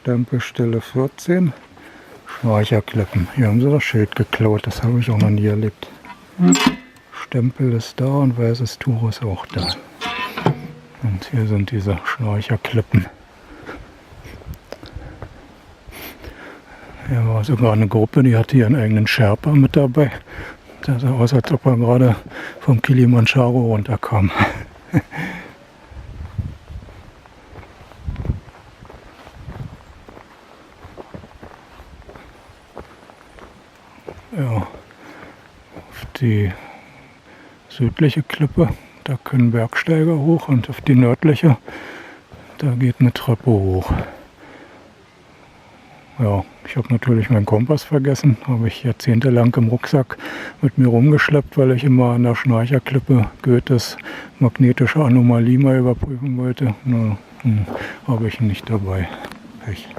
Stempelstelle 14. Schnarcherklippen. Hier haben sie das Schild geklaut, das habe ich auch noch nie erlebt. Stempel ist da und weißes Tuch ist auch da. Und hier sind diese Schnarcherklippen. Hier war sogar eine Gruppe, die hatte ihren eigenen Sherpa mit dabei. Das sah aus, als ob er gerade vom Kilimanjaro runterkam. Ja, auf die südliche Klippe, da können Bergsteiger hoch und auf die nördliche, da geht eine Treppe hoch. Ja, ich habe natürlich meinen Kompass vergessen, habe ich jahrzehntelang im Rucksack mit mir rumgeschleppt, weil ich immer an der Schnarcherklippe Goethes magnetische Anomalie mal überprüfen wollte. Na, habe ich ihn nicht dabei. Pech.